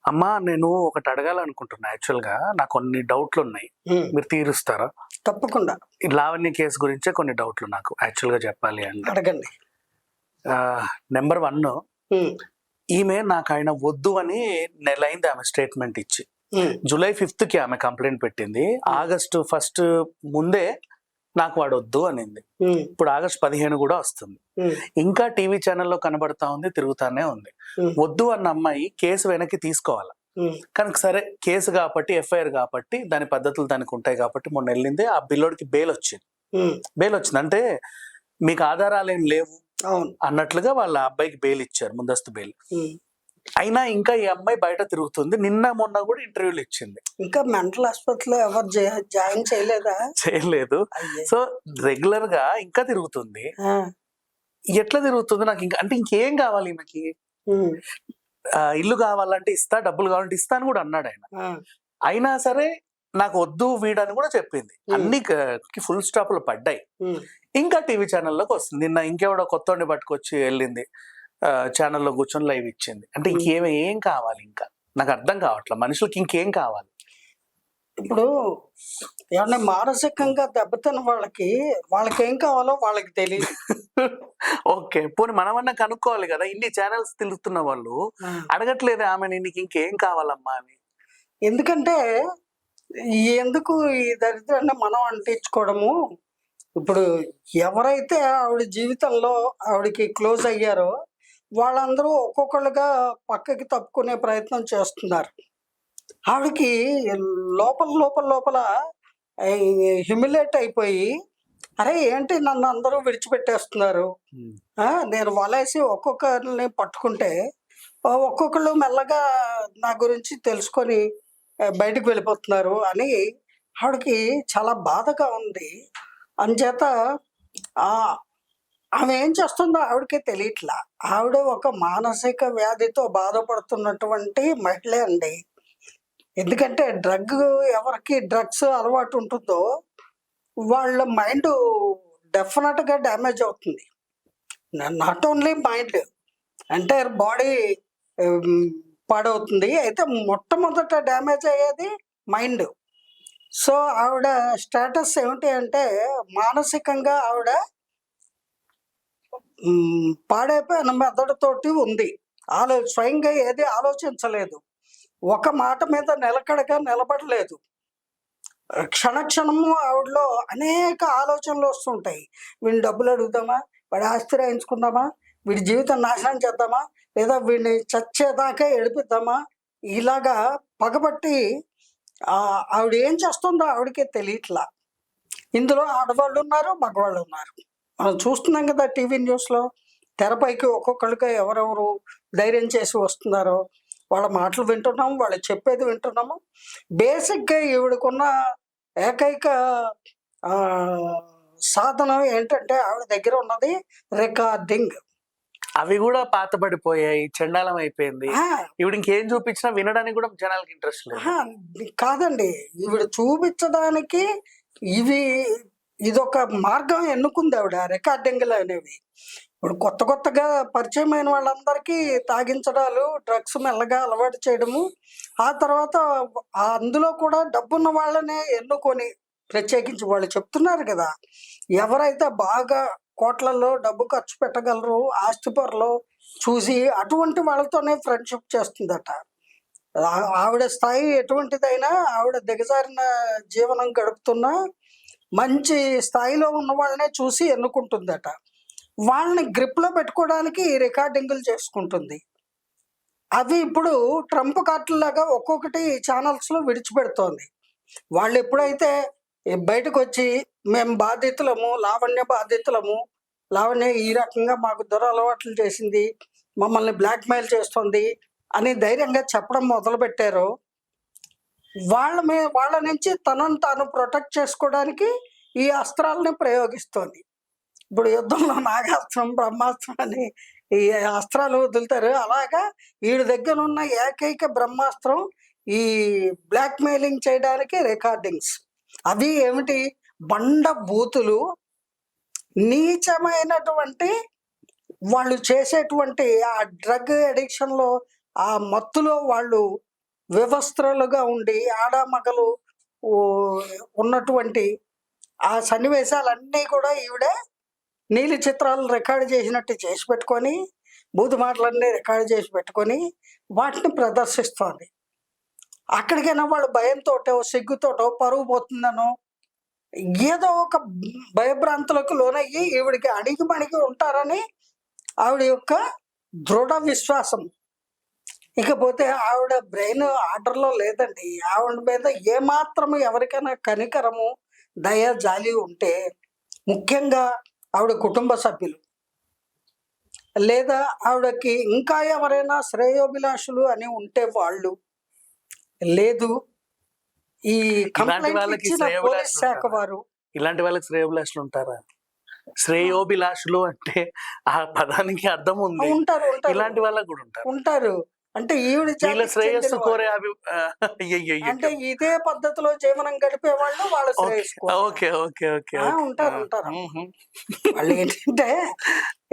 అమ్మా నేను ఒకటి అడగాలనుకుంటున్నా. యాక్చువల్‌గా నాకు కొన్ని డౌట్‌లున్నాయి. హ్మ్. మీరు తీరుస్తారా? తప్పకుండా ఈ లావణ్య కేస్ గురించే కొన్ని డౌట్‌లు నాకు యాక్చువల్‌గా చెప్పాలి అంటే. అడగండి. నంబర్ 1 హ్మ్. ఈమె నాకాయన వద్దు అని నెలైంది ఆమె స్టేట్మెంట్ ఇచ్చి. హ్మ్. జూలై 5థ్‌కి ఆమె కంప్లెయింట్ పెట్టింది. ఆగస్టు 1 ముందే నాకు వాడొద్దు అనింది. హ్మ్. ఇప్పుడు ఆగస్టు 15 కూడా వస్తుంది. హ్మ్. ఇంకా టీవీ ఛానల్‌లో కనబడతా ఉంది, తిరుగుతానే ఉంది. హ్మ్. వద్దు అన్న అమ్మాయి కేసు వెనక్కి తీసుకోవాలా. హ్మ్. కనుక సరే కేసు కాబట్టి, ఎఫ్ఐఆర్ కాబట్టి దాని పద్ధతులు దానికి ఉంటాయి కాబట్టి మొన్న ఎళ్ళింది. ఆ పిల్లోడికి బెయిల్ వచ్చింది. హ్మ్. బెయిల్ వచ్చింది. అంటే మీకు ఆధారాలేం లేవు అవును. అన్నట్లుగా వాళ్ళ అబ్బాయికి బెయిల్ ఇచ్చారు. ముందస్తు బెయిల్. హ్మ్. అయినా ఇంకా ఈ అమ్మాయి బయట తిరుగుతుంది. నిన్న మొన్న కూడా ఇంటర్వ్యూలు ఇచ్చింది. ఇంకా మెంటల్ హాస్పిటల్‌లో ఎవరు జాయిన్ చేయలేదా? చేయలేదు. అయ్యే! సో రెగ్యులర్‌గా ఇంకా తిరుగుతుంది. ఆ! ఎట్లా తిరుగుతుందో నాకు ఇంకా అంటే ఇంకేం కావాలి ఈమెకి? హ్మ్. ఇల్లు కావాలంటే ఇస్తా, డబ్బులు కావాలంటే ఇస్తా అని కూడా అన్నాడాయన. ఆ! అయినా సరే నాకు వద్దు వీడని కూడా చెప్పింది. అన్ని ఫుల్ స్టాప్‌లు పడ్డాయి. హ్మ్. ఇంకా టీవీ ఛానల్‌లోకి వస్తుంది. నిన్న ఇంకెవడో కొత్తోడిని పట్టుకొచ్చి ఎళ్ళింది. ఛానల్‌లో కూర్చొని లైవ్ ఇచ్చింది. అంటే ఏం కావాలి ఇంకా? నాకు అర్థం కావట్ల. మనుషులకి ఇంకేం కావాలి? ఇప్పుడు ఏమన్నా మానసికంగా దెబ్బతిన్న వాళ్ళకేం కావాలో వాళ్ళకి తెలీదు. ఓకే. పోనీ మనమన్నా కనుక్కోవాలి గదా! ఇన్ని ఛానెల్స్ తిరుగుతున్న వాళ్ళు ఆ! అడగట్లేదా ఆమెని నీకు ఇంకేం కావాలమ్మా అని? ఎందుకంటే ఎందుకు ఈ దరిద్రాన్ని మనం అంటించుకోవడము. ఇప్పుడు ఎవరైతే ఆవిడ జీవితంలో ఆవిడకి క్లోజ్ అయ్యారో వాళ్ళందరూ ఒక్కొక్కళ్ళుగా పక్కకి తప్పుకునే ప్రయత్నం చేస్తున్నారు. ఆవిడకి లోపల హ్యూమిలేట్ అయిపోయి, అరే ఏంటి నన్ను అందరూ విడిచిపెట్టేస్తున్నారు. హ్మ్. నేను వలేసి ఒక్కొక్కరిని పట్టుకుంటే ఒక్కొక్కళ్ళు మెల్లగా నా గురించి తెలుసుకొని బయటకు వెళ్ళిపోతున్నారు అని ఆవిడకి చాలా బాధగా ఉంది. అంచేత ఆమె ఏం చేస్తుందో ఆవిడకే తెలియట్లా. ఆవిడ ఒక మానసిక వ్యాధితో బాధపడుతున్నటువంటి మహిళే అండి. ఎందుకంటే ఎవరికి డ్రగ్స్ అలవాటు ఉంటుందో వాళ్ళ మైండ్ డెఫినెట్‌గా డ్యామేజ్ అవుతుంది. Not only mind, entire body హ్మ్, పాడవుతుంది. అయితే మొట్టమొదట డ్యామేజ్ అయ్యేది మైండ్. సో, ఆవిడ స్టేటస్ ఏమిటి అంటే మానసికంగా ఆవిడ పాడైపోయిన మెదడుతోటి ఉంది. స్వయంగా ఏది ఆలోచించలేదు. ఒక మాట మీద నిలకడగా నిలబడలేదు. క్షణము ఆవిడలో అనేక ఆలోచనలు వస్తుంటాయి. వీడిని డబ్బులు అడుగుదామా? వాడి ఆస్తి రాయించుకుందామా? వీడి జీవితం నాశనం చేద్దామా? లేదా వీడిని చచ్చేదాకా ఏడిపిద్దామా? ఇలాగా పగబట్టి ఆవిడ ఏం చేస్తుందో ఆవిడకే తెలియట్లా. ఇందులో ఆడవాళ్ళున్నారు, మగవాళ్ళున్నారు. మనం చూస్తున్నాం కదా టీవీ న్యూస్‌లో. తెరపైకి ఒక్కొక్కళ్ళుగా ఎవరెవరు ధైర్యం చేసి వస్తున్నారో వాళ్ళ మాటలు వింటున్నాం. వాళ్ళు చెప్పేది వింటున్నాము. బేసిక్‌గా ఈవిడకున్న ఏకైక ఆహ్, సాధనం ఏంటంటే ఆవిడ దగ్గర ఉన్నది రికార్డింగ్. అవి గూడా పాతబడిపోయాయి. చెండాలం అయిపోయింది. ఆ! ఈవిడ ఇంకేం చూపించినా వినడానికి గూడా జనాలకి ఇంట్రెస్ట్ లేదు. అహా! కాదండి. ఈవిడ చూపించడానికి ఇవి ఇదొక మార్గం ఎన్నుకుందావిడ రికార్డింగులనేవి. ఇప్పుడు కొత్తగా పరిచయమైన వాళ్ళందరికీ తాగించడాలు, డ్రగ్స్ మెల్లగా అలవాటు చేయడము. ఆ తర్వాత అందులో కూడా డబ్బున్న వాళ్ళనే ఎన్నుకొని ప్రత్యేకించి వాళ్ళు చెప్తున్నారు కదా! ఎవరైతే బాగా కోట్లల్లో డబ్బు ఖర్చు పెట్టగలరో, ఆస్తిపరులో చూసి అటువంటి వాళ్ళతోనే ఫ్రెండ్‌షిప్ చేస్తుందట. ఆవిడ స్థాయి ఎటువంటిదైనా ఆవిడ దిగజారిన జీవనం గడుపుతున్నా మంచి స్థాయిలో ఉన్న వాళ్ళనే చూసి ఎన్నుకుంటుందట. వాళ్ళని గ్రిప్‌లో పెట్టుకోవడానికి ఈ రికార్డింగులు చేసుకుంటుంది. అవి ఇప్పుడు ట్రంప్ కార్డుల్లాగా ఒక్కొక్కటి ఛానల్స్‌లో విడిచిపెడుతోంది. వాళ్ళెప్పుడైతే బయటకొచ్చి మేము బాధితులము, లావణ్య బాధితులము, లావణ్య ఈ రకంగా మాకు దురలవాట్లు చేసింది, మమ్మల్ని బ్లాక్‌మెయిల్ చేస్తోంది అని ధైర్యంగా చెప్పడం మొదలుపెట్టారో, వాళ్ళ నుంచి తనను తాను ప్రొటెక్ట్ చేసుకోవడానికి ఈ అస్త్రాలని ప్రయోగిస్తోంది. ఇప్పుడు యుద్ధంలో నాగాస్త్రం, బ్రహ్మాస్త్రం అని ఈ అస్త్రాలు వదులుతారు. అలాగా ఈవిడ దగ్గరున్న ఏకైక బ్రహ్మాస్త్రం ఈ బ్లాక్‌మెయిలింగ్ చేయడానికి రికార్డింగ్స్. అవి ఏమిటి? బండ బూతులు, నీచమైనటువంటి వాళ్ళు చేసేటువంటి ఆ డ్రగ్ అడిక్షన్‌లో, ఆ మత్తులో వాళ్ళు వివస్త్రలుగా ఉండి ఆడామగలు ఉన్నటువంటి ఆ సన్నివేశాలన్నీ కూడా ఈవిడ నీలి చిత్రాలు రికార్డు చేసినట్టు చేసి పెట్టుకొని, బూతు మాటలన్నీ రికార్డు చేసి పెట్టుకొని వాటిని ప్రదర్శిస్తోంది. అక్కడికైనా వాళ్ళు భయంతోటో సిగ్గుతోటో పరువు పోతుందనో ఏదో ఒక భయభ్రాంతులకు లోనయ్యి ఈవిడికి అణిగి ఉంటారని ఆవిడ యొక్క దృఢ విశ్వాసం. ఇకపోతే ఆవిడ బ్రెయిన్ ఆర్డర్లో లేదండి. ఆవిడ మీద ఏమాత్రము ఎవరికైనా కనికరము దయ జాలి ఉంటే, ముఖ్యంగా ఆవిడ కుటుంబ సభ్యులు లేదా ఆవిడకి ఇంకా ఎవరైనా శ్రేయోభిలాషులు అని ఉంటే వాళ్ళు, లేదు ఈ కంప్లైంట్ ఇచ్చిన పోలీస్ శాఖ వారు. ఇలాంటి వాళ్ళకి శ్రేయోభిలాషులు ఉంటారా? శ్రేయోభిలాషులు అంటే ఆ పదానికి అర్థం ఉంది. ఉంటారు ఇలాంటి వాళ్ళకి కూడా ఉంటారు. అంటే ఈవిడ శ్రేయస్సు కోరే అంటే ఇదే పద్ధతిలో జీవనం గడిపే వాళ్ళు వాళ్ళ శ్రేయస్సు ఓకే ఓకే ఓకే ఉంటారు. వాళ్ళు ఏంటంటే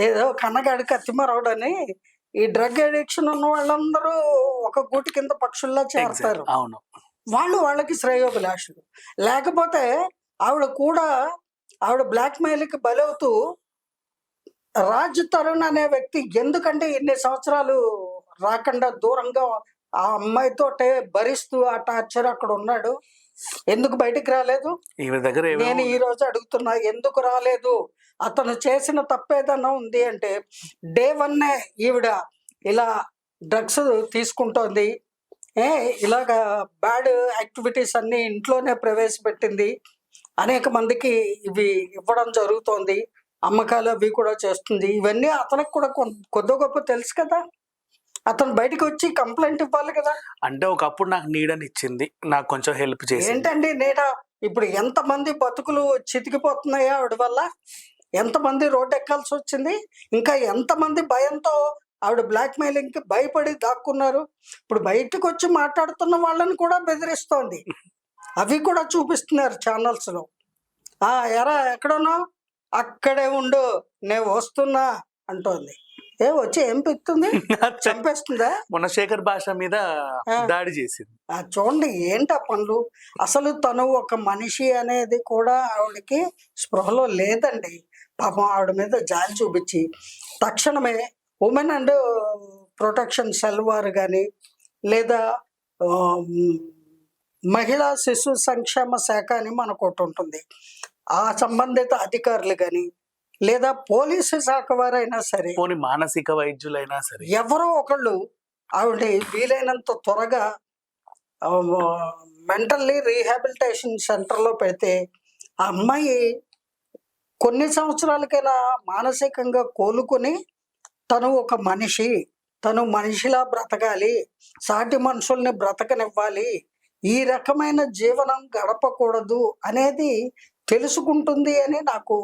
ఏదో కన్నగాడి కత్తిమరవడని ఈ డ్రగ్ అడిక్షన్ ఉన్న వాళ్ళందరూ ఒక గూటి కింద పక్షుల్లా చేస్తారు. అవును, వాళ్ళకి శ్రేయోభిలాషులు. లేకపోతే ఆవిడ బ్లాక్ మెయిల్కి బలవుతూ రాజ్ తరుణ్ అనే వ్యక్తి ఎందుకంటే ఇన్ని సంవత్సరాలు రాకుండా దూరంగా ఆ అమ్మాయితో భరిస్తూ ఆ టార్చర్ అక్కడ ఉన్నాడు, ఎందుకు బయటికి రాలేదు? నేను ఈ రోజు అడుగుతున్నా, ఎందుకు రాలేదు? అతను చేసిన తప్పేదన్నా ఉంది అంటే డే 1 ఈవిడ ఇలా డ్రగ్స్ తీసుకుంటోంది, ఇలాగా బ్యాడ్ యాక్టివిటీస్ అన్ని ఇంట్లోనే ప్రవేశపెట్టింది, అనేక మందికి ఇవి ఇవ్వడం జరుగుతోంది, అమ్మకాలు అవి కూడా చేస్తుంది. ఇవన్నీ అతనికి కూడా కొద్ది గొప్ప తెలుసు కదా. అతను బయటకు వచ్చి కంప్లైంట్ ఇవ్వాలి కదా. అంటే ఒకప్పుడు నాకు నీడని ఇచ్చింది, నాకు కొంచెం హెల్ప్ చేసి. ఏంటండి నీడ? ఇప్పుడు ఎంతమంది బతుకులు చితికిపోతున్నాయో ఆవిడ వల్ల, ఎంతమంది రోడ్డు ఎక్కాల్సి వచ్చింది, ఇంకా ఎంతమంది భయంతో ఆవిడ బ్లాక్ మెయిలింగ్కి భయపడి దాక్కున్నారు. ఇప్పుడు బయటకు వచ్చి మాట్లాడుతున్న వాళ్ళని కూడా బెదిరిస్తోంది. అవి కూడా చూపిస్తున్నారు ఛానల్స్లో. ఎరా ఎక్కడున్నావు? అక్కడే ఉండు, నేను వస్తున్నా అంటోంది. వచ్చి ఏం పెడుతుంది? చంపేస్తుందా? మొన్న శేఖర్ భాష మీద దాడి చేసింది. చూడండి ఏంటి ఆ పనులు. అసలు తను ఒక మనిషి అనేది కూడా ఆవిడకి స్పృహలో లేదండి. పాపం ఆవిడ మీద జాలి చూపించి తక్షణమే ఉమెన్ అండ్ ప్రొటెక్షన్ సెల్ వారు కానీ లేదా మహిళా శిశు సంక్షేమ శాఖ అని మనకు ఒకటి ఉంటుంది, ఆ సంబంధిత అధికారులు కానీ లేదా పోలీసు శాఖ వారైనా సరే, మానసిక వైద్యులైనా సరే, ఎవరో ఒకళ్ళు ఆవిడ వీలైనంత త్వరగా మెంటల్లీ రీహాబిలిటేషన్ సెంటర్లో పెడితే ఆ అమ్మాయి కొన్ని సంవత్సరాలకైనా మానసికంగా కోలుకొని తను ఒక మనిషి, తను మనిషిలా బ్రతకాలి, సాటి మనుషుల్ని బ్రతకనివ్వాలి, ఈ రకమైన జీవనం గడపకూడదు అనేది తెలుసుకుంటుంది అని నాకు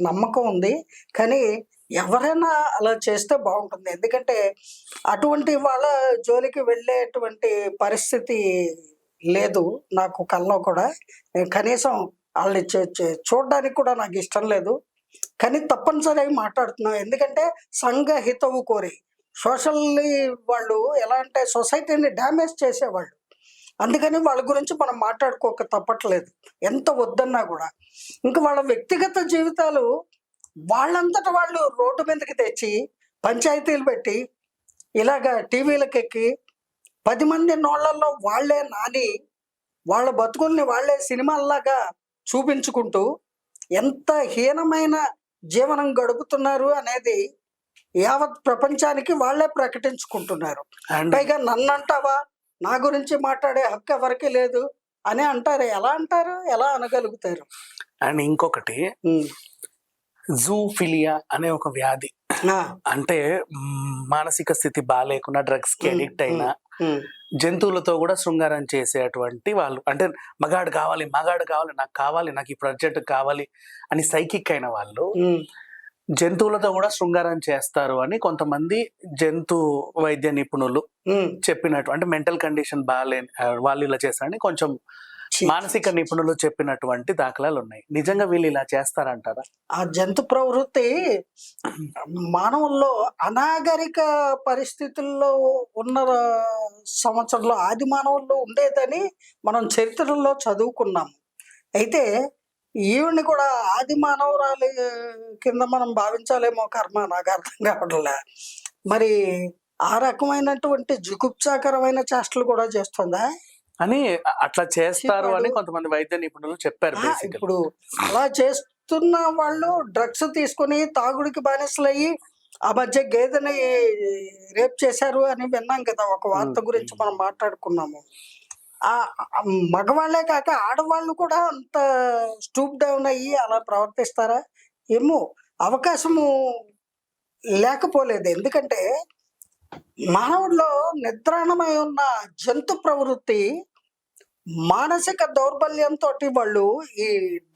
నమ్మకం ఉంది. కానీ ఎవరైనా అలా చేస్తే బాగుంటుంది. ఎందుకంటే అటువంటి వాళ్ళ జోలికి వెళ్ళేటువంటి పరిస్థితి లేదు నాకు కల్లో కూడా. కనీసం వాళ్ళని చూడడానికి కూడా నాకు ఇష్టం లేదు. కానీ తప్పనిసరిగా మాట్లాడుతున్నాం. ఎందుకంటే సంఘ హితవు కోరి సోషల్లీ వాళ్ళు ఎలా అంటే సొసైటీని డ్యామేజ్ చేసేవాళ్ళు. అందుకని వాళ్ళ గురించి మనం మాట్లాడుకోక తప్పట్లేదు, ఎంత వద్దన్నా కూడా. ఇంకా వాళ్ళ వ్యక్తిగత జీవితాలు వాళ్ళంతటా వాళ్ళు రోడ్డు మీదకి తెచ్చి పంచాయతీలు పెట్టి ఇలాగా టీవీలకు ఎక్కి 10 మంది నోళ్లలో వాళ్లే నాని వాళ్ళ బతుకుల్ని వాళ్లే సినిమాల్లాగా చూపించుకుంటూ ఎంత హీనమైన జీవనం గడుపుతున్నారు అనేది యావత్ ప్రపంచానికి వాళ్లే ప్రకటించుకుంటున్నారు. పైగా నన్నంటావా, నా గురించి మాట్లాడే హక్కు ఎవరికి లేదు అని అంటారు. ఎలా అంటారు? ఎలా అనగలుగుతారు? అండ్ ఇంకొకటి జూఫిలియా అనే ఒక వ్యాధి, అంటే మానసిక స్థితి బాగాలేకుండా డ్రగ్స్ కి అడిక్ట్ అయినా జంతువులతో కూడా శృంగారం చేసేటువంటి వాళ్ళు, అంటే మగాడు కావాలి నాకు ఈ ప్రాజెక్ట్ కావాలి అని సైకిక్ అయిన వాళ్ళు జంతువులతో కూడా శృంగారం చేస్తారు అని కొంతమంది జంతు వైద్య నిపుణులు చెప్పినట్టు. అంటే మెంటల్ కండిషన్ బాగాలేని వాళ్ళు ఇలా చేస్తారని కొంచెం మానసిక నిపుణులు చెప్పినటువంటి దాఖలాలు ఉన్నాయి. నిజంగా వీళ్ళు ఇలా చేస్తారంటారా? ఆ జంతు ప్రవృత్తి మానవుల్లో అనాగరిక పరిస్థితుల్లో ఉన్న సంవత్సరంలో ఆది మానవుల్లో ఉండేదని మనం చరిత్రలో చదువుకున్నాము. అయితే ఈవిడ్ని కూడా ఆది మానవురాలి కింద మనం భావించాలేమో, కర్మ నాకు అర్థం కావట్లే. మరి ఆ రకమైనటువంటి జుగుప్సాకరమైన చేష్టలు కూడా చేస్తుందా అని అట్లా చేస్తారు అని వాడు కొంతమంది వైద్య నిపుణులు చెప్పారు. బేసికల్ ఇప్పుడు అలా చేస్తున్న వాళ్ళు డ్రగ్స్ తీసుకొని తాగుడికి బానిసలయ్యి ఆ మధ్య గేదెని రేప్ చేశారు అని విన్నాం కదా, ఒక వార్త గురించి మనం మాట్లాడుకున్నాము. ఆ ఆ మగవాళ్లే కాక ఆడవాళ్ళు కూడా అంత స్టూప్ డౌన్ అయ్యి అలా ప్రవర్తిస్తారా ఏమో, అవకాశము లేకపోలేదు. ఎందుకంటే మానవుల్లో నిద్రాణమై ఉన్న జంతు ప్రవృత్తి మానసిక దౌర్బల్యంతో వాళ్ళు ఈ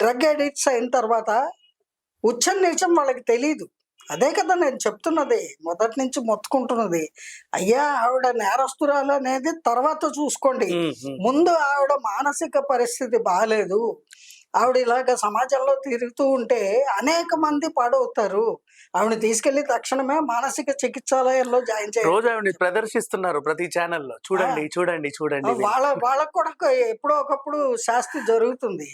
డ్రగ్ అడిక్ట్స్ అయిన తర్వాత ఉచ్చం నీచం వాళ్ళకి తెలియదు. అదే కదా నేను చెప్తున్నది, మొదటి నుంచి మొత్తుకుంటున్నది. అయ్యా ఆవిడ నేరస్తురాలు అనేది తర్వాత చూసుకోండి, ముందు ఆవిడ మానసిక పరిస్థితి బాగాలేదు. ఆవిడ ఇలాగ సమాజంలో తిరుగుతూ ఉంటే అనేక మంది పాడవుతారు. ఆవిడ తీసుకెళ్లి తక్షణమే మానసిక చికిత్సాలయంలో జాయిన్ చేయాలి. రోజు ఆవిడ ప్రదర్శిస్తున్నారు ప్రతి ఛానల్లో, చూడండి చూడండి చూడండి. వాళ్ళకు కూడా ఎప్పుడో ఒకప్పుడు శాస్తి జరుగుతుంది.